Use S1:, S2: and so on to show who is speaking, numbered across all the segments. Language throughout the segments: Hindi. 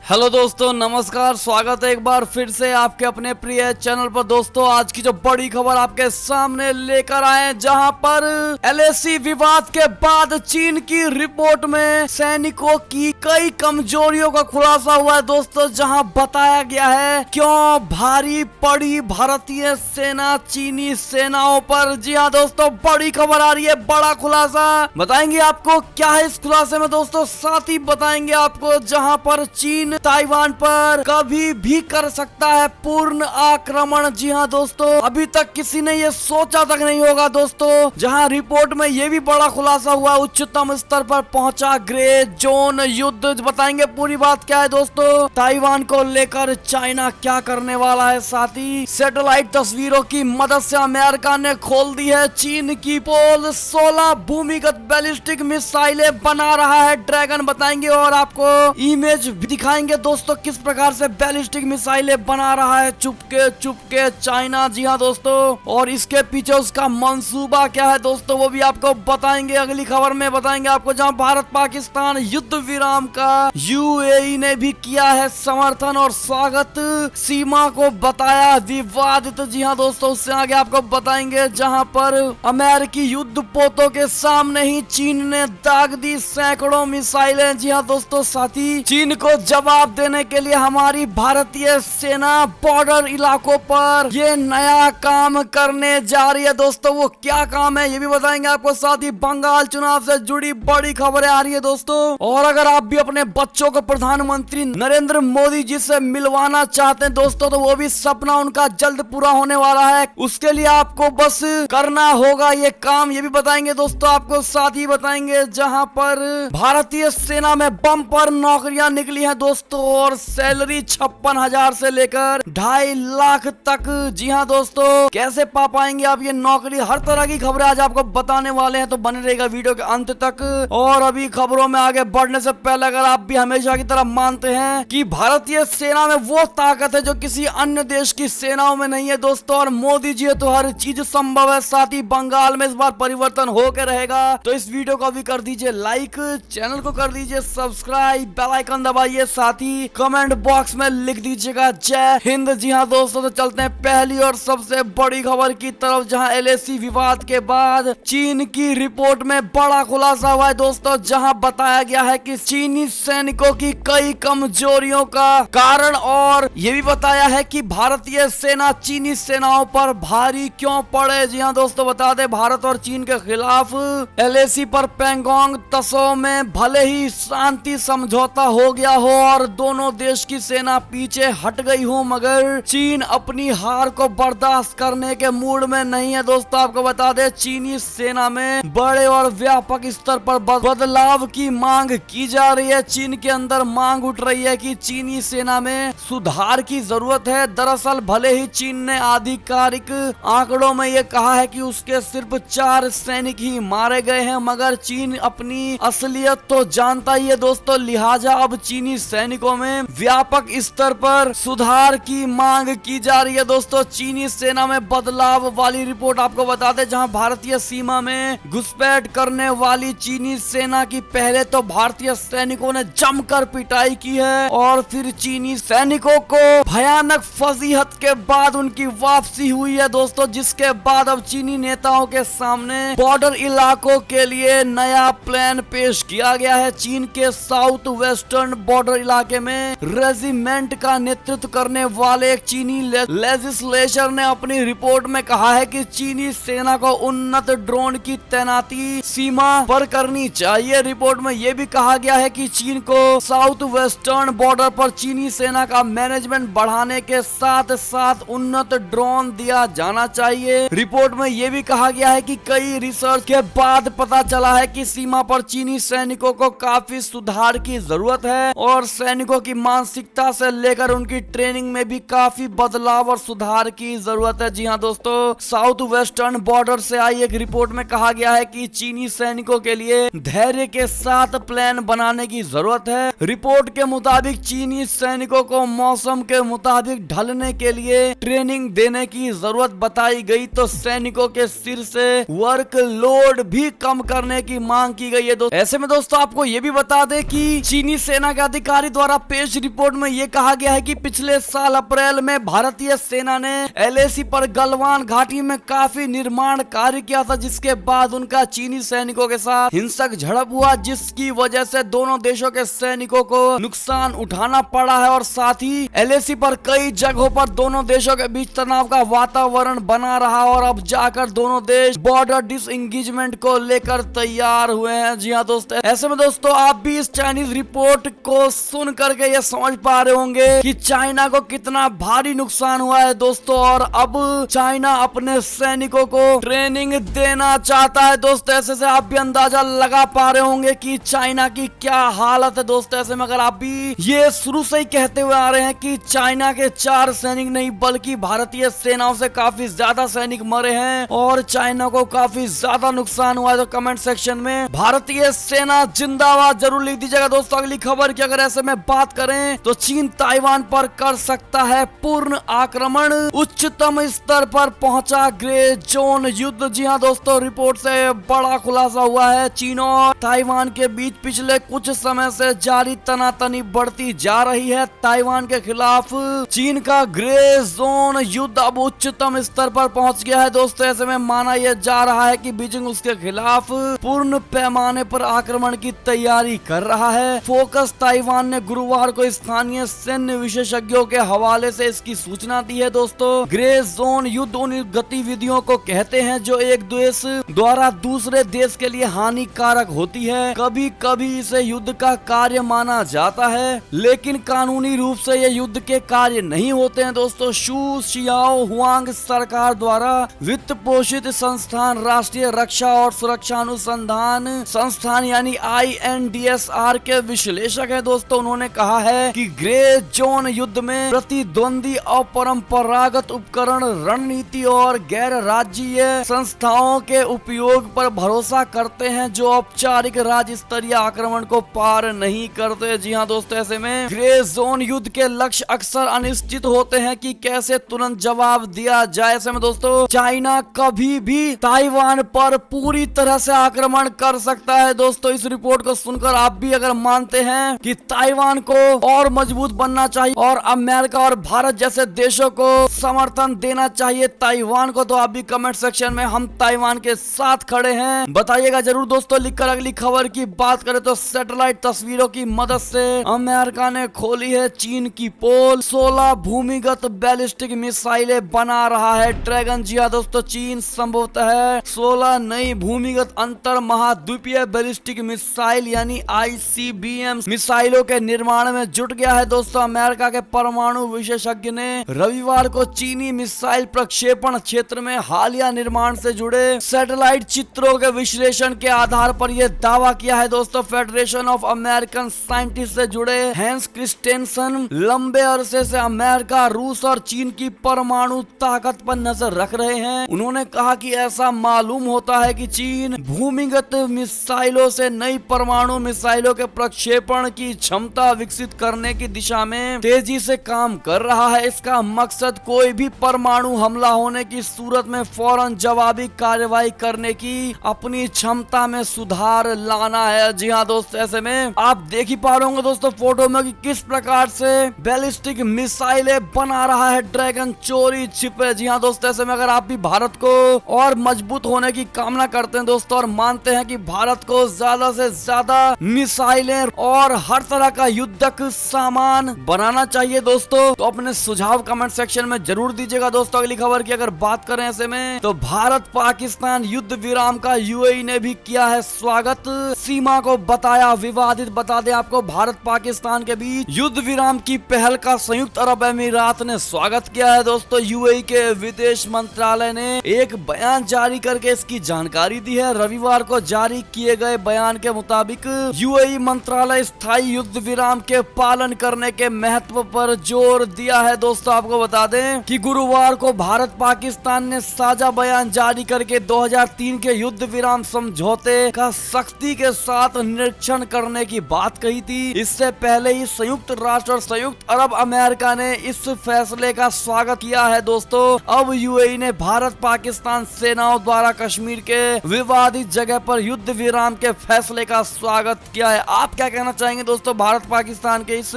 S1: हेलो दोस्तों, नमस्कार। स्वागत है एक बार फिर से आपके अपने प्रिय चैनल पर। दोस्तों, आज की जो बड़ी खबर आपके सामने लेकर आए, जहां पर एलएसी विवाद के बाद चीन की रिपोर्ट में सैनिकों की कई कमजोरियों का खुलासा हुआ है। दोस्तों, जहां बताया गया है क्यों भारी पड़ी भारतीय सेना चीनी सेनाओं पर। जी हाँ दोस्तों, बड़ी खबर आ रही है, बड़ा खुलासा बताएंगे आपको क्या है इस खुलासे में दोस्तों। साथ ही बताएंगे आपको जहां पर चीन ताइवान पर कभी भी कर सकता है पूर्ण आक्रमण। जी हाँ दोस्तों, अभी तक किसी ने ये सोचा तक नहीं होगा दोस्तों। जहां रिपोर्ट में ये भी बड़ा खुलासा हुआ, उच्चतम स्तर पर पहुंचा ग्रे जोन युद्ध। बताएंगे पूरी बात क्या है दोस्तों। ताइवान को लेकर चाइना क्या करने वाला है। साथ ही सैटेलाइट तस्वीरों की मदद से अमेरिका ने खोल दी है चीन की पोल। 16 भूमिगत बैलिस्टिक मिसाइलें बना रहा है ड्रैगन। बताएंगे और आपको इमेज भी दिखाएंगे दोस्तों किस प्रकार से बैलिस्टिक मिसाइलें बना रहा है चुपके चुपके चाइना। जी हाँ दोस्तों, और इसके पीछे उसका मंसूबा क्या है दोस्तों, वो भी आपको बताएंगे। अगली खबर में बताएंगे आपको जहां भारत पाकिस्तान युद्ध विराम का यूएई ने भी किया है समर्थन और स्वागत। सीमा को बताया विवादित। जी हाँ दोस्तों, उससे आगे आपको बताएंगे जहां पर अमेरिकी युद्ध पोतों के सामने ही चीन ने दाग दी सैकड़ों मिसाइलें। जी हाँ दोस्तों, साथ ही चीन को जवाब देने के लिए हमारी भारतीय सेना बॉर्डर इलाकों पर ये नया काम करने जा रही है दोस्तों। वो क्या काम है ये भी बताएंगे आपको। साथ ही बंगाल चुनाव से जुड़ी बड़ी खबरें आ रही है दोस्तों। और अगर आप भी अपने बच्चों को प्रधानमंत्री नरेंद्र मोदी जी से मिलवाना चाहते हैं दोस्तों, तो वो भी सपना उनका जल्द पूरा होने वाला है। उसके लिए आपको बस करना होगा ये काम, ये भी बताएंगे दोस्तों आपको। साथ ही बताएंगे जहां पर भारतीय सेना में बम पर नौकरियां निकली है दोस्तों, और सैलरी 56,000 से लेकर 2.5 लाख तक। जी हाँ दोस्तों, कैसे पा पाएंगे आप ये नौकरी। हर तरह की खबरें आज आपको बताने वाले हैं, तो बने रहेगा वीडियो के अंत तक। और अभी खबरों में आगे बढ़ने से पहले अगर आप भी हमेशा की तरह मानते हैं कि भारतीय सेना में वो ताकत है जो किसी अन्य देश की सेनाओं में नहीं है दोस्तों, और मोदी जी है तो हर चीज संभव है। साथ ही बंगाल में इस बार परिवर्तन होकर रहेगा, तो इस वीडियो को भी कर दीजिए लाइक, चैनल को कर दीजिए सब्सक्राइब, बेल आइकन दबाइए। साथ ही कमेंट बॉक्स में लिख दीजिएगा जय हिंद। जी हाँ दोस्तों, तो चलते हैं पहली और सबसे बड़ी खबर की तरफ, जहां एलएसी विवाद के बाद चीन की रिपोर्ट में बड़ा खुलासा हुआ है दोस्तों। जहां बताया गया है कि चीनी सैनिकों की कई कमजोरियों का कारण, और ये भी बताया है कि भारतीय सेना चीनी सेनाओं पर भारी क्यों पड़े। जी हाँ दोस्तों, बता दें भारत और चीन के खिलाफ एलएसी पर पैंगोंग त्सो में भले ही शांति समझौता हो गया हो और दोनों देश की सेना पीछे हट गई हो, मगर चीन अपनी हार को बर्दाश्त करने के मूड में नहीं है दोस्तों। आपको बता दें चीनी सेना में बड़े और व्यापक स्तर पर बदलाव की मांग की जा रही है। चीन के अंदर मांग उठ रही है कि चीनी सेना में सुधार की जरूरत है। दरअसल भले ही चीन ने आधिकारिक आंकड़ों में ये कहा है कि उसके सिर्फ 4 सैनिक ही मारे गए हैं, मगर चीन अपनी असलियत तो जानता ही है दोस्तों। लिहाजा अब चीनी सैनिकों में व्यापक स्तर पर सुधार की मांग की जा रही है दोस्तों। चीनी सेना में बदलाव वाली रिपोर्ट आपको बता दें, जहां भारतीय सीमा में घुसपैठ करने वाली चीनी सेना की पहले तो भारतीय सैनिकों ने जमकर पिटाई की है, और फिर चीनी सैनिकों को भयानक फजीहत के बाद उनकी वापसी हुई है दोस्तों। जिसके बाद अब चीनी नेताओं के सामने बॉर्डर इलाकों के लिए नया प्लान पेश किया गया है। चीन के साउथ वेस्टर्न बॉर्डर इलाके में रेजिमेंट का नेतृत्व करने वाले एक चीनी लेजिस्लेचर ने अपनी रिपोर्ट में कहा है कि चीनी सेना को उन्नत ड्रोन की तैनाती सीमा पर करनी चाहिए। रिपोर्ट में यह भी कहा गया है कि चीन को साउथ वेस्टर्न बॉर्डर पर चीनी सेना का मैनेजमेंट बढ़ाने के साथ साथ उन्नत ड्रोन दिया जाना चाहिए। रिपोर्ट में यह भी कहा गया है कि कई रिसर्च के बाद पता चला है कि सीमा पर चीनी सैनिकों को काफी सुधार की जरूरत है, और सैनिकों की मानसिकता से लेकर उनकी ट्रेनिंग में भी काफी बदलाव और सुधार की जरूरत है। जी हाँ दोस्तों, साउथ वेस्टर्न बॉर्डर से आई एक रिपोर्ट में कहा गया है कि चीनी सैनिकों के लिए धैर्य के साथ प्लान बनाने की जरूरत है। रिपोर्ट के मुताबिक चीनी सैनिकों को मौसम के मुताबिक ढलने के लिए ट्रेनिंग देने की जरूरत बताई गई, तो सैनिकों के सिर से वर्क लोड भी कम करने की मांग की गई है। ऐसे में दोस्तों आपको ये भी बता दें कि चीनी सेना के अधिकारी द्वारा पेश रिपोर्ट में ये कहा गया है कि पिछले साल अप्रैल में भारतीय सेना ने एलएसी पर गलवान घाटी में काफी निर्माण कार्य किया था, जिसके बाद उनका चीनी सैनिकों के साथ हिंसक झड़प हुआ, जिसकी वजह से दोनों देशों के सैनिकों को नुकसान उठाना पड़ा है और साथ ही एलएसी पर कई जगहों पर दोनों देशों के बीच तनाव का वातावरण बना रहा और अब जाकर दोनों देश बॉर्डर डिसएंगेजमेंट को लेकर तैयार हुए हैं। जी हाँ दोस्तों, ऐसे में दोस्तों आप भी इस चाइनीज रिपोर्ट को सुन करके ये समझ पा रहे होंगे कि चाइना को कितना भारी नुकसान हुआ है दोस्तों, और अब चाइना अपने सैनिकों को ट्रेनिंग देना चाहता है दोस्तों। ऐसे से आप भी अंदाजा लगा पा रहे होंगे कि चाइना की क्या हालत है दोस्तों। ऐसे में अगर आप भी ये शुरू से ही कहते हुए आ रहे हैं कि चाइना के 4 सैनिक नहीं बल्कि भारतीय सेनाओं से काफी ज्यादा सैनिक मरे हैं और चाइना को काफी ज्यादा नुकसान हुआ है, तो कमेंट सेक्शन में भारतीय सेना जिंदाबाद जरूर लिख दीजिएगा दोस्तों। अगली खबर की अगर ऐसे में बात करें तो चीन ताइवान पर कर सकता है पूर्ण आक्रमण, उच्चतम स्तर पर पहुंचा ग्रे जोन युद्ध। जी हाँ दोस्तों, रिपोर्ट से बड़ा खुलासा हुआ है। चीन और ताइवान के बीच पिछले कुछ समय से जारी तनातनी बढ़ती जा रही है। ताइवान के खिलाफ चीन का ग्रे जोन युद्ध अब उच्चतम स्तर पर पहुंच गया है दोस्तों। ऐसे में माना यह जा रहा है कि बीजिंग उसके खिलाफ पूर्ण पैमाने पर आक्रमण की तैयारी कर रहा है। फोकस ताइवान ने गुरुवार को स्थानीय सैन्य विशेषज्ञों के हवाले से इसकी सूचना दी है दोस्तों। ग्रे जोन युद्ध उन गतिविधियों को कहते हैं जो एक देश द्वारा दूसरे देश के लिए हानिकारक होती है। कभी कभी इसे युद्ध का कार्य माना जाता है, लेकिन कानूनी रूप से ये युद्ध के कार्य नहीं होते हैं दोस्तों। शू शियाओ हुआंग सरकार द्वारा वित्त पोषित संस्थान राष्ट्रीय रक्षा और सुरक्षा अनुसंधान संस्थान यानी INDSR के विश्लेषक है दोस्तों। उन्होंने कहा है कि ग्रे जोन युद्ध में प्रतिद्वंदी अपरंपरागत उपकरण, रणनीति और गैर राज्यीय संस्थाओं के उपयोग पर भरोसा करते हैं जो औपचारिक राज्य स्तरीय आक्रमण को पार नहीं करते। जी हाँ दोस्तों, ऐसे में ग्रे जोन युद्ध के लक्ष्य अक्सर अनिश्चित होते हैं कि कैसे तुरंत जवाब दिया जाए। ऐसे में दोस्तों चाइना कभी भी ताइवान पर पूरी तरह से आक्रमण कर सकता है दोस्तों। इस रिपोर्ट को सुनकर आप भी अगर मानते हैं कि ताइवान को और मजबूत बनना चाहिए और अमेरिका और भारत जैसे देशों को समर्थन देना चाहिए ताइवान को, तो आप भी कमेंट सेक्शन में हम ताइवान के साथ खड़े हैं बताइएगा जरूर दोस्तों लिखकर। अगली खबर की बात करें तो सैटेलाइट तस्वीरों की मदद से अमेरिका ने खोली है चीन की पोल। 16 भूमिगत बैलिस्टिक मिसाइलें बना रहा है ड्रैगन। जी हाँ दोस्तों, चीन संभवतः 16 नई भूमिगत अंतर महाद्वीपीय बैलिस्टिक मिसाइल यानी ICBM मिसाइलों के निर्माण में जुट गया है दोस्तों। अमेरिका के परमाणु विशेषज्ञ ने रविवार को चीनी मिसाइल प्रक्षेपण क्षेत्र में हालिया निर्माण से जुड़े सैटेलाइट चित्रों के विश्लेषण के आधार पर यह दावा किया है दोस्तों। फेडरेशन ऑफ अमेरिकन साइंटिस्ट से जुड़े हैंस क्रिस्टेंसन लंबे अरसे से अमेरिका, रूस और चीन की परमाणु ताकत पर नजर रख रहे हैं। उन्होंने कहा कि ऐसा मालूम होता है कि चीन भूमिगत मिसाइलों से नई परमाणु मिसाइलों के प्रक्षेपण की क्षमता विकसित करने की दिशा में तेजी से काम कर रहा है। इसका मकसद कोई भी परमाणु हमला होने की सूरत में फौरन जवाबी कार्रवाई करने की अपनी क्षमता में सुधार लाना है। जी हाँ दोस्तों, ऐसे में आप देख ही पा रहे होंगे दोस्तों फोटो में कि किस प्रकार से बैलिस्टिक मिसाइलें बना रहा है ड्रैगन चोरी छिपे। जी हाँ दोस्तों, ऐसे में अगर आप भी भारत को और मजबूत होने की कामना करते हैं दोस्तों और मानते हैं कि भारत को ज्यादा से ज्यादा मिसाइलें और हर तरह का युद्धक सामान बनाना चाहिए दोस्तों, तो अपने सुझाव कमेंट सेक्शन में जरूर दीजिएगा दोस्तों। अगली खबर की अगर बात करें ऐसे में तो भारत पाकिस्तान युद्ध विराम का UAE ने भी किया है स्वागत। सीमा को बताया विवादित। बता दें आपको, भारत पाकिस्तान के बीच युद्ध विराम की पहल का संयुक्त अरब अमीरात ने स्वागत किया है दोस्तों। UAE के विदेश मंत्रालय ने एक बयान जारी करके इसकी जानकारी दी है। रविवार को जारी किए गए बयान के मुताबिक UAE मंत्रालय स्थायी युद्ध विराम के पालन करने के महत्व पर जोर दिया है दोस्तों। आपको बता दें कि गुरुवार को भारत पाकिस्तान ने साझा बयान जारी करके 2003 के युद्ध विराम समझौते का सख्ती के साथ निरीक्षण करने की बात कही थी। इससे पहले ही संयुक्त राष्ट्र और संयुक्त अरब अमेरिका ने इस फैसले का स्वागत किया है दोस्तों। अब UAE ने भारत पाकिस्तान सेनाओं द्वारा कश्मीर के विवादित जगह पर युद्ध विराम के फैसले का स्वागत किया है। आप क्या कहना चाहेंगे दोस्तों? भारत भारत पाकिस्तान के इस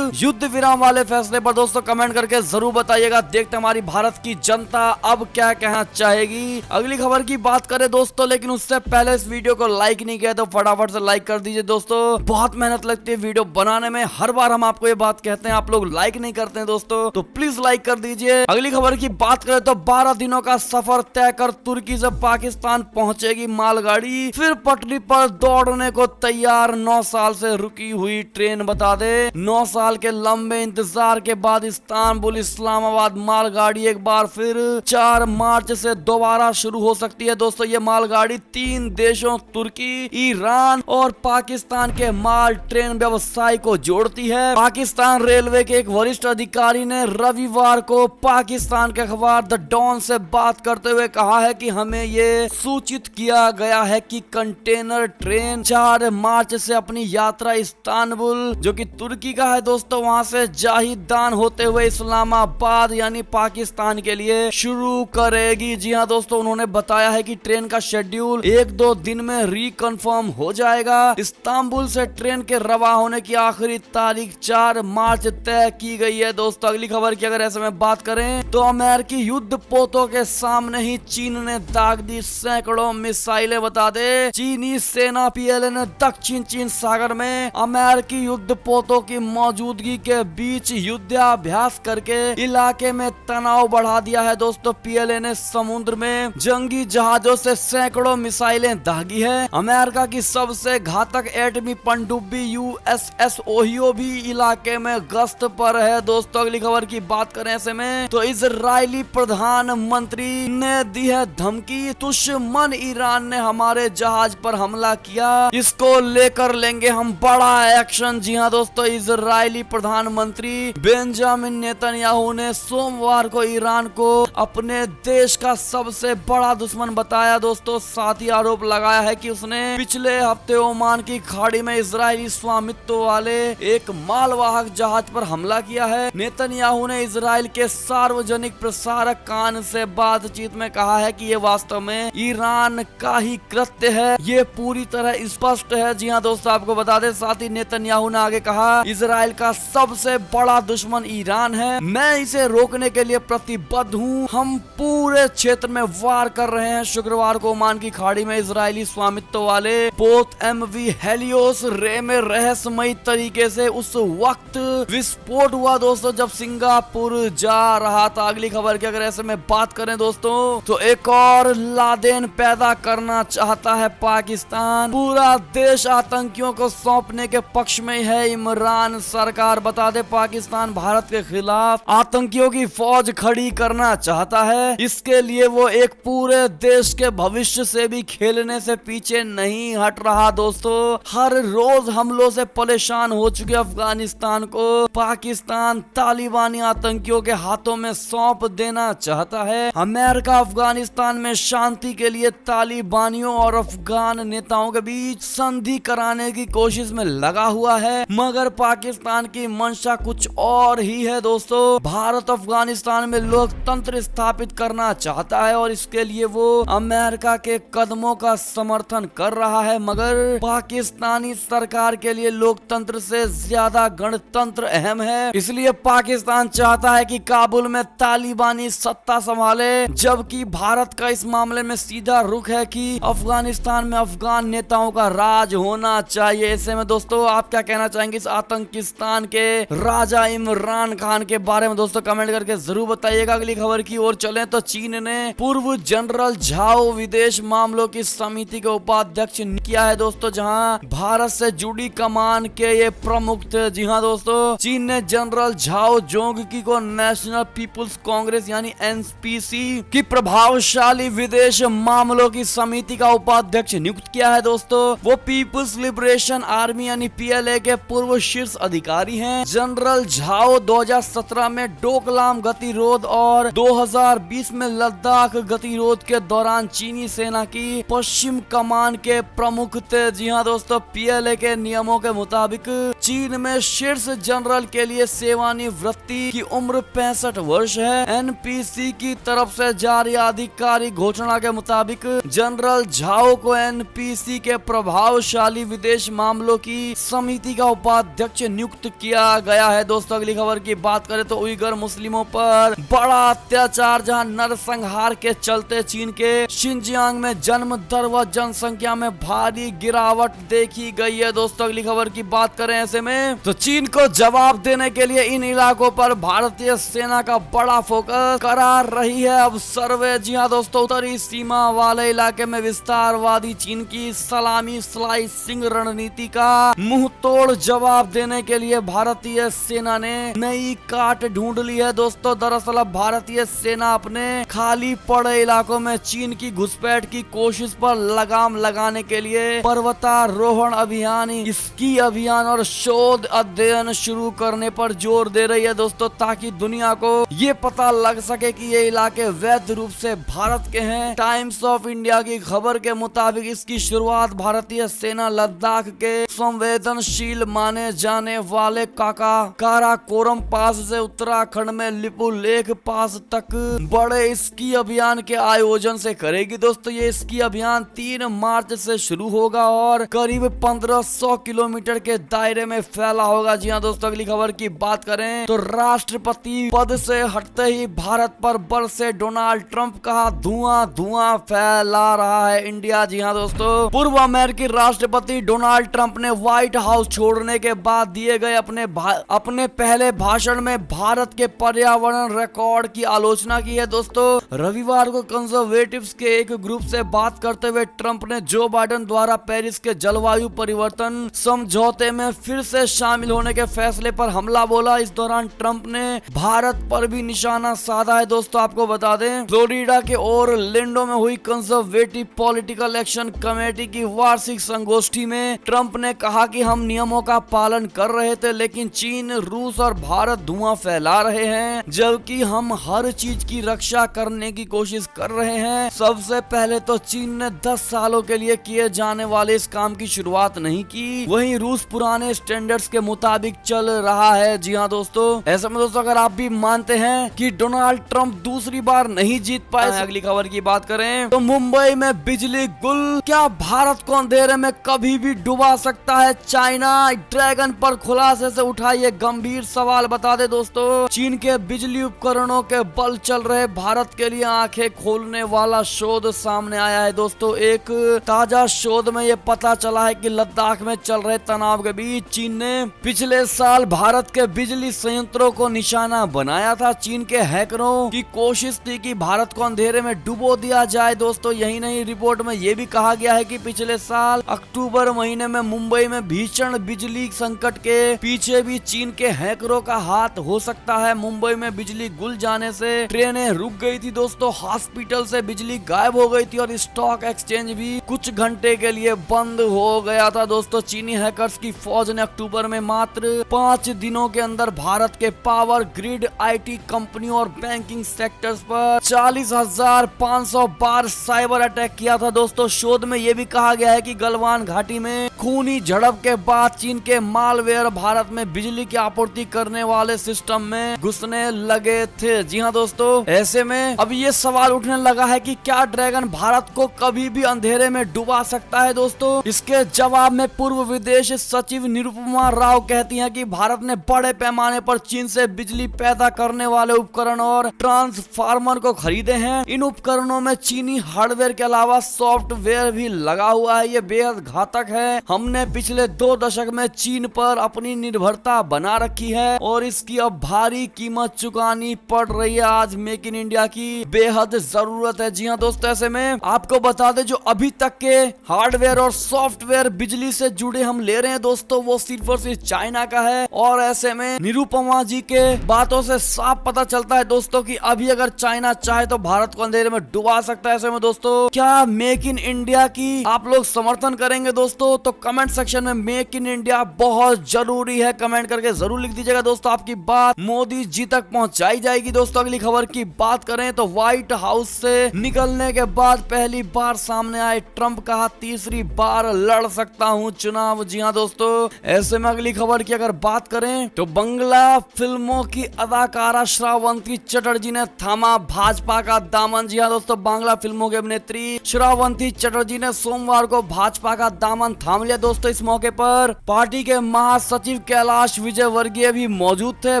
S1: युद्ध विराम वाले फैसले पर दोस्तों कमेंट करके जरूर बताइएगा। देखते हमारी भारत की जनता अब क्या कहना चाहेगी। अगली खबर की बात करें दोस्तों, लेकिन उससे पहले इस वीडियो को लाइक नहीं किया तो फटाफट से लाइक कर दीजिए दोस्तों। बहुत मेहनत लगती है वीडियो बनाने में, हर बार हम आपको ये बात कहते हैं, आप लोग लाइक नहीं करते हैं दोस्तों, तो प्लीज लाइक कर दीजिए। अगली खबर की बात करें तो 12 दिनों का सफर तय कर तुर्की से पाकिस्तान पहुंचेगी मालगाड़ी, फिर पटरी पर दौड़ने को तैयार 9 साल से रुकी हुई ट्रेन। बता दे 9 साल के लंबे इंतजार के बाद इस्तांबुल इस्लामाबाद मालगाड़ी एक बार फिर 4 मार्च से दोबारा शुरू हो सकती है दोस्तों। ये मालगाड़ी 3 देशों तुर्की, ईरान और पाकिस्तान के माल ट्रेन व्यवसाय को जोड़ती है। पाकिस्तान रेलवे के एक वरिष्ठ अधिकारी ने रविवार को पाकिस्तान के अखबार द डॉन से बात करते हुए कहा है कि हमें ये सूचित किया गया है कि कंटेनर ट्रेन 4 मार्च से अपनी यात्रा इस्तांबुल, जो कि तुर्की का है दोस्तों, वहां से जाहिदान होते हुए इस्लामाबाद यानी पाकिस्तान के लिए शुरू करेगी। जी हाँ दोस्तों, उन्होंने बताया है कि ट्रेन का शेड्यूल 1-2 दिन में रिकन्फर्म हो जाएगा। इस्तांबुल से ट्रेन के रवा होने की आखिरी तारीख 4 मार्च तय की गई है दोस्तों। अगली खबर की अगर ऐसे में बात करें तो अमेरिकी युद्ध पोतों के सामने ही चीन ने दाग दी सैकड़ों मिसाइलें। बता दे चीनी सेना पीएलए ने दक्षिण चीन सागर में अमेरिकी युद्ध पोतों की मौजूदगी के बीच युद्धाभ्यास करके इलाके में तनाव बढ़ा दिया है दोस्तों। पीएलए ने समुद्र में जंगी जहाजों से सैकड़ों मिसाइलें दागी है। अमेरिका की सबसे घातक एटमी पनडुब्बी यूएसएस ओहियो भी इलाके में गश्त पर है दोस्तों। अगली खबर की बात करें ऐसे में तो इजरायली प्रधानमंत्री ने दी है धमकी, दुश्मन ईरान ने हमारे जहाज पर हमला किया, इसको लेकर लेंगे हम बड़ा एक्शन। जी हाँ दोस्तों, इजरायली प्रधानमंत्री बेंजामिन नेतन्याहू ने सोमवार को ईरान को अपने देश का सबसे बड़ा दुश्मन बताया दोस्तों। साथ ही आरोप लगाया है कि उसने पिछले हफ्ते ओमान की खाड़ी में इजरायली स्वामित्व वाले एक मालवाहक जहाज पर हमला किया है। नेतन्याहू ने इजराइल के सार्वजनिक प्रसारक कान से बातचीत में कहा है कि ये वास्तव में ईरान का ही कृत्य है, ये पूरी तरह स्पष्ट है। जी हाँ दोस्तों, आपको बता दें, साथ ही नेतन्याहू ने आगे कहा इजराइल का सबसे बड़ा दुश्मन ईरान है, मैं इसे रोकने के लिए प्रतिबद्ध हूँ, हम पूरे क्षेत्र में वार कर रहे हैं। शुक्रवार को ओमान की खाड़ी में इजरायली स्वामित्व वाले पोत एमवी हेलियोस रे में रहस्यमयी तरीके से उस वक्त विस्फोट हुआ दोस्तों जब सिंगापुर जा रहा था। अगली खबर की अगर ऐसे में बात करें दोस्तों तो एक और लादेन पैदा करना चाहता है पाकिस्तान, पूरा देश आतंकियों को सौंपने के पक्ष में है इमरान सरकार। बता दे पाकिस्तान भारत के खिलाफ आतंकियों की फौज खड़ी करना चाहता है, इसके लिए वो एक पूरे देश के भविष्य से भी खेलने से पीछे नहीं हट रहा दोस्तों। हर रोज हमलों से परेशान हो चुके अफगानिस्तान को पाकिस्तान तालिबानी आतंकियों के हाथों में सौंप देना चाहता है। अमेरिका अफगानिस्तान में शांति के लिए तालिबानियों और अफगान नेताओं के बीच संधि कराने की कोशिश में लगा हुआ है, मगर पाकिस्तान की मंशा कुछ और ही है दोस्तों। भारत अफगानिस्तान में लोकतंत्र स्थापित करना चाहता है और इसके लिए वो अमेरिका के कदमों का समर्थन कर रहा है, मगर पाकिस्तानी सरकार के लिए लोकतंत्र से ज्यादा गणतंत्र अहम है। इसलिए पाकिस्तान चाहता है कि काबुल में तालिबानी सत्ता संभाले, जबकि भारत का इस मामले में सीधा रुख है कि अफगानिस्तान में अफगान नेताओं का राज होना चाहिए। ऐसे में दोस्तों आप क्या कहना चाहेंगे इस आतंकिस्तान के राजा इमरान खान के बारे में दोस्तों कमेंट करके जरूर बताइएगा। अगली खबर की ओर चलें तो चीन ने पूर्व जनरल झाओ विदेश मामलों की समिति के उपाध्यक्ष किया है दोस्तों, जहां भारत से जुड़ी कमान के ये प्रमुख थे। जी हाँ दोस्तों, चीन ने जनरल झाओ जोंगकी को नेशनल पीपुल्स कांग्रेस यानी एनपीसी की प्रभावशाली विदेश मामलों की समिति का उपाध्यक्ष नियुक्त किया है दोस्तों। वो पीपुल्स लिबरेशन आर्मी यानी पीएलए के पूर्व शीर्ष अधिकारी हैं। जनरल झाओ 2017 में डोकलाम गतिरोध और 2020 में लद्दाख गतिरोध के दौरान चीनी सेना की पश्चिम कमान के प्रमुख थे। जी हाँ दोस्तों, पीएलए के नियमों के मुताबिक चीन में शीर्ष जनरल के लिए सेवानिवृत्ति की उम्र 65 वर्ष है। एनपीसी की तरफ से जारी आधिकारिक घोषणा के मुताबिक जनरल झाओ को एनपीसी के प्रभावशाली विदेश मामलों की समिति समिति का उपाध्यक्ष नियुक्त किया गया है। दोस्तों अगली खबर की बात करें तो उइगर मुस्लिमों पर बड़ा अत्याचार, जहां नरसंहार के चलते चीन के शिनजियांग में जन्म दर व जनसंख्या में भारी गिरावट देखी गई है। दोस्तों अगली खबर की बात करें ऐसे में तो चीन को जवाब देने के लिए इन इलाकों पर भारतीय सेना का बड़ा फोकस करा रही है अब सर्वे। जी हाँ दोस्तों, उत्तरी सीमा वाले इलाके में विस्तारवादी चीन की सलामी स्लाइसिंग रणनीति का मुंह तोड़ जवाब देने के लिए भारतीय सेना ने नई काट ढूंढ ली है। दोस्तों दरअसल अब भारतीय सेना अपने खाली पड़े इलाकों में चीन की घुसपैठ की कोशिश पर लगाम लगाने के लिए पर्वतारोहण अभियान, स्की अभियान और शोध अध्ययन शुरू करने पर जोर दे रही है। दोस्तों ताकि दुनिया को ये पता लग सके कि ये इलाके वैध रूप से भारत के हैं। टाइम्स ऑफ इंडिया की खबर के मुताबिक इसकी शुरुआत भारतीय सेना लद्दाख के संवेदनशील माने जाने वाले काराकोरम पास से उत्तराखंड में लिपुलेख पास तक बड़े स्की अभियान के आयोजन से करेगी। दोस्तों ये स्की अभियान 3 मार्च से शुरू होगा और करीब 1500 किलोमीटर के दायरे में फैला होगा। जी हाँ दोस्तों अगली खबर की बात करें तो राष्ट्रपति पद से हटते ही भारत पर बरसे डोनाल्ड ट्रंप का धुआं धुआं फैला रहा है इंडिया। जी हाँ दोस्तों, पूर्व अमेरिकी राष्ट्रपति डोनाल्ड ट्रंप ने व्हाइट हाउस छोड़ने के बाद दिए गए अपने पहले भाषण में भारत के पर्यावरण रिकॉर्ड की आलोचना की है। दोस्तों रविवार को कंजर्वेटिव्स के एक ग्रुप से बात करते हुए ट्रंप ने जो बाइडेन द्वारा पेरिस के जलवायु परिवर्तन समझौते में फिर से शामिल होने के फैसले पर हमला बोला। इस दौरान ट्रंप ने भारत पर भी निशाना साधा है। दोस्तों आपको बता दें फ्लोरिडा के ओरलैंडो में हुई कंजर्वेटिव पॉलिटिकल एक्शन कमेटी की वार्षिक संगोष्ठी में ट्रंप ने कहा कि हम नियमों का पालन कर रहे थे, लेकिन चीन, रूस और भारत धुआं फैला रहे हैं, जबकि हम हर चीज की रक्षा करने की कोशिश कर रहे हैं। सबसे पहले तो चीन ने 10 सालों के लिए किए जाने वाले इस काम की शुरुआत नहीं की, वहीं रूस पुराने स्टैंडर्ड्स के मुताबिक चल रहा है। जी हाँ दोस्तों, ऐसे में दोस्तों अगर आप भी मानते हैं कि डोनाल्ड ट्रंप दूसरी बार नहीं जीत पाए, अगली खबर की बात करें तो मुंबई में बिजली गुल, क्या भारत को अंधेरे में कभी भी डुबा सकता है चाइना? ड्रैगन पर खुलासे से उठा ये गंभीर सवाल। बता दे दोस्तों, चीन के बिजली उपकरणों के बल चल रहे भारत के लिए आंखें खोलने वाला शोध सामने आया है। दोस्तों एक ताजा शोध में ये पता चला है कि लद्दाख में चल रहे तनाव के बीच चीन ने पिछले साल भारत के बिजली संयंत्रों को निशाना बनाया था। चीन के हैकरों की कोशिश थी कि भारत को अंधेरे में डुबो दिया जाए। दोस्तों यही नहीं, रिपोर्ट में ये भी कहा गया है कि पिछले साल अक्टूबर महीने में मुंबई में भीषण बिजली संकट के पीछे भी चीन के हैकरों का हाथ हो सकता है। मुंबई में बिजली गुल जाने से ट्रेनें रुक गई थी। दोस्तों हॉस्पिटल से बिजली गायब हो गई थी और स्टॉक एक्सचेंज भी कुछ घंटे के लिए बंद हो गया था। दोस्तों चीनी हैकर्स की फौज ने अक्टूबर में मात्र 5 दिनों के अंदर भारत के पावर ग्रिड, आईटी कंपनियों और बैंकिंग सेक्टर्स पर 40,500 बार साइबर अटैक किया था। दोस्तों शोध में यह भी कहा गया है कि गलवान घाटी में खूनी झड़प के बाद चीन के मालवेयर भारत में बिजली की आपूर्ति करने वाले सिस्टम में घुसने लगे थे। जी हाँ दोस्तों, ऐसे में अब ये सवाल उठने लगा है कि क्या ड्रैगन भारत को कभी भी अंधेरे में डुबा सकता है? दोस्तों इसके जवाब में पूर्व विदेश सचिव निरुपमा राव कहती हैं कि भारत ने बड़े पैमाने पर चीन से बिजली पैदा करने वाले उपकरण और ट्रांसफार्मर को खरीदे हैं। इन उपकरणों में चीनी हार्डवेयर के अलावा सॉफ्टवेयर भी लगा हुआ है। ये बेहद घातक है। हमने पिछले 2 दशक में चीन पर अपनी निर्भरता बना रखी है और इसकी अब भारी कीमत चुकानी पड़ रही है। आज मेक इन इंडिया की बेहद जरूरत है। जी हाँ दोस्तों, ऐसे में आपको बता दें जो अभी तक के हार्डवेयर और सॉफ्टवेयर बिजली से जुड़े हम ले रहे हैं दोस्तों, वो सिर्फ और सिर्फ चाइना का है। और ऐसे में निरुपमा जी के बातों से साफ पता चलता है दोस्तों कि अभी अगर चाइना चाहे तो भारत को अंधेरे में डुबा सकता है। ऐसे में दोस्तों क्या मेक इन इंडिया की आप लोग समर्थन करेंगे? दोस्तों तो कमेंट सेक्शन में मेक इन इंडिया बहुत जरूरी है कमेंट करके जरूर लिख दीजिएगा। दोस्तों आपकी बात मोदी जी तक पहुंचाई जाएगी। दोस्तों अगली खबर की बात करें तो व्हाइट हाउस से निकलने के बाद पहली बार सामने आए ट्रंप, कहा तीसरी बार लड़ सकता हूं चुनाव। जी हाँ दोस्तों, ऐसे में अगली खबर की अगर बात करें तो बंगला फिल्मों की अदाकारा श्रावंती चटर्जी ने थामा भाजपा का दामन। जी हाँ दोस्तों, बांग्ला फिल्मों की अभिनेत्री श्रावंती चटर्जी ने सोमवार को भाजपा का दामन थाम लिया। दोस्तों इस मौके पर पर पार्टी के महासचिव कैलाश विजयवर्गीय भी मौजूद थे।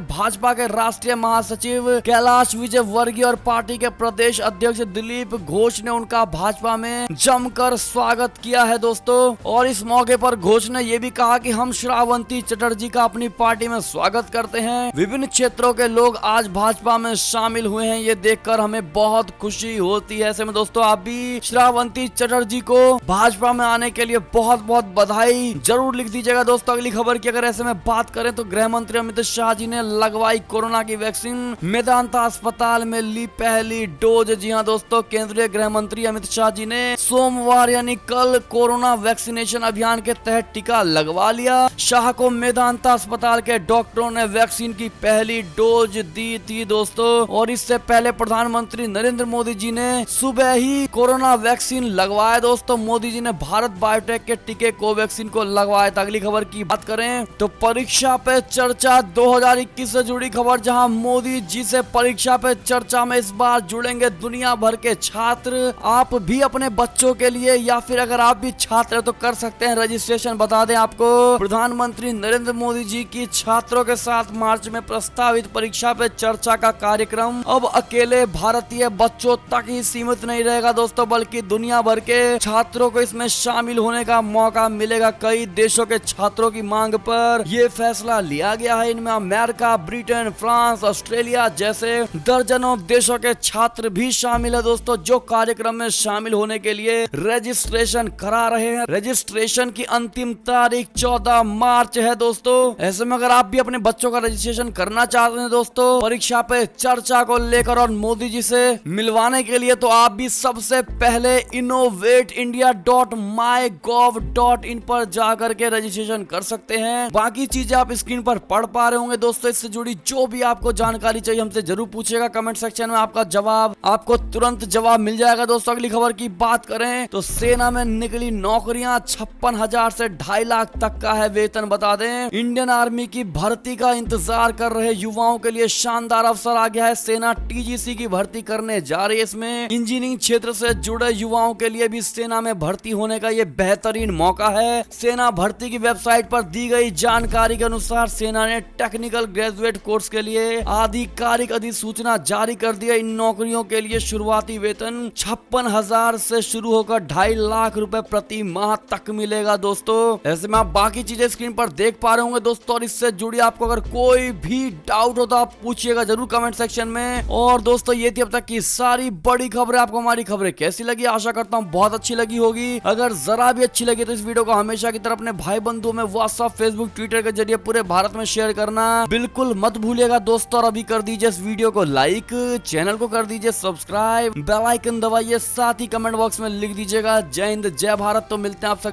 S1: भाजपा के राष्ट्रीय महासचिव कैलाश विजयवर्गीय और पार्टी के प्रदेश अध्यक्ष दिलीप घोष ने उनका भाजपा में जमकर स्वागत किया है दोस्तों। और इस मौके पर घोष ने यह भी कहा कि हम श्रावंती चटर्जी का अपनी पार्टी में स्वागत करते हैं। विभिन्न क्षेत्रों के लोग आज भाजपा में शामिल हुए हैं, ये देखकर हमें बहुत खुशी होती है। ऐसे में दोस्तों आप भी श्रावंती चटर्जी को भाजपा में आने के लिए बहुत बहुत बधाई जरूर लिख दीजिएगा दोस्तों। अगली खबर की अगर ऐसे में बात करें तो गृह मंत्री अमित शाह जी ने लगवाई कोरोना की वैक्सीन, मेदांता अस्पताल में ली पहली डोज। जी हां दोस्तों, केंद्रीय गृह मंत्री अमित शाह जी ने सोमवार यानी कल कोरोना वैक्सीनेशन अभियान के तहत टीका लगवा लिया। शाह को मेदांता अस्पताल के डॉक्टरों ने वैक्सीन की पहली डोज दी थी दोस्तों। और इससे पहले प्रधानमंत्री नरेंद्र मोदी जी ने सुबह ही कोरोना वैक्सीन लगवाया दोस्तों। मोदी जी ने भारत बायोटेक के टीके कोवैक्सीन को लगवाया था। अगली खबर की बात करें तो परीक्षा पे चर्चा 2021 से जुड़ी खबर, जहां मोदी जी से परीक्षा पे चर्चा में इस बार जुड़ेंगे दुनिया भर के छात्र। आप भी अपने बच्चों के लिए या फिर अगर आप भी छात्र हैं तो कर सकते हैं रजिस्ट्रेशन। बता दें आपको, प्रधानमंत्री नरेंद्र मोदी जी की छात्रों के साथ मार्च में प्रस्तावित परीक्षा पे चर्चा का कार्यक्रम अब अकेले भारतीय बच्चों तक ही सीमित नहीं रहेगा दोस्तों, बल्कि दुनिया भर के छात्रों को इसमें शामिल होने का मौका मिलेगा। कई देशों के छात्रों की मांग पर यह फैसला लिया गया है। इनमें अमेरिका, ब्रिटेन, फ्रांस, ऑस्ट्रेलिया जैसे दर्जनों देशों के छात्र भी शामिल है दोस्तों, जो कार्यक्रम में शामिल होने के लिए रजिस्ट्रेशन करा रहे हैं। रजिस्ट्रेशन की अंतिम तारीख 14 मार्च है दोस्तों। ऐसे में अगर आप भी अपने बच्चों का रजिस्ट्रेशन करना चाहते हैं दोस्तों परीक्षा पे चर्चा को लेकर और मोदी जी से मिलवाने के लिए, तो आप भी सबसे पहले innovateindia.mygov.in पर जाकर के रजिस्ट्रेशन कर सकते हैं। बाकी चीजें आप स्क्रीन पर पढ़ पा रहे होंगे दोस्तों। इससे जुड़ी जो भी आपको जानकारी चाहिए हमसे जरूर पूछेगा कमेंट सेक्शन में, आपको तुरंत जवाब मिल जाएगा दोस्तों। अगली खबर की बात करें तो सेना में निकली नौकरियां, 56,000 से 2.5 लाख तक का है वेतन। बता दें इंडियन आर्मी की भर्ती का इंतजार कर रहे युवाओं के लिए शानदार अवसर आ गया है। सेना टीजीसी की भर्ती करने जा रही है। इसमें इंजीनियरिंग क्षेत्र से जुड़े युवाओं के लिए भी सेना में भर्ती होने का ये बेहतरीन मौका है। सेना भर्ती की वेबसाइट पर दी गई जानकारी के अनुसार सेना ने टेक्निकल ग्रेजुएट कोर्स के लिए आधिकारिक अधिसूचना जारी कर दिया। इन नौकरियों के लिए शुरुआती वेतन 56,000 से शुरू होकर 2.5 लाख रुपए प्रति माह तक मिलेगा दोस्तों। ऐसे में आप बाकी चीजें स्क्रीन पर देख पा रहे होंगे दोस्तों। और इससे जुड़ी आपको अगर कोई भी डाउट हो तो आप पूछिएगा जरूर कमेंट सेक्शन में। और दोस्तों ये थी अब तक की सारी बड़ी खबरें। आपको हमारी खबरें कैसी लगी? आशा करता हूँ बहुत अच्छी लगी होगी। अगर जरा भी अच्छी लगी तो इस वीडियो को हमेशा की तरह अपने भाई बंधुओं में व्हाट्सएप, फेसबुक, ट्विटर के जरिए पूरे भारत में शेयर करना बिल्कुल मत भूलिएगा दोस्तों। और अभी कर दीजिए इस वीडियो को लाइक, चैनल को कर दीजिए सब्सक्राइब, बेल आइकन दबाइए, साथ ही कमेंट बॉक्स में लिख दीजिएगा जय हिंद जय भारत। तो मिलते हैं आप सब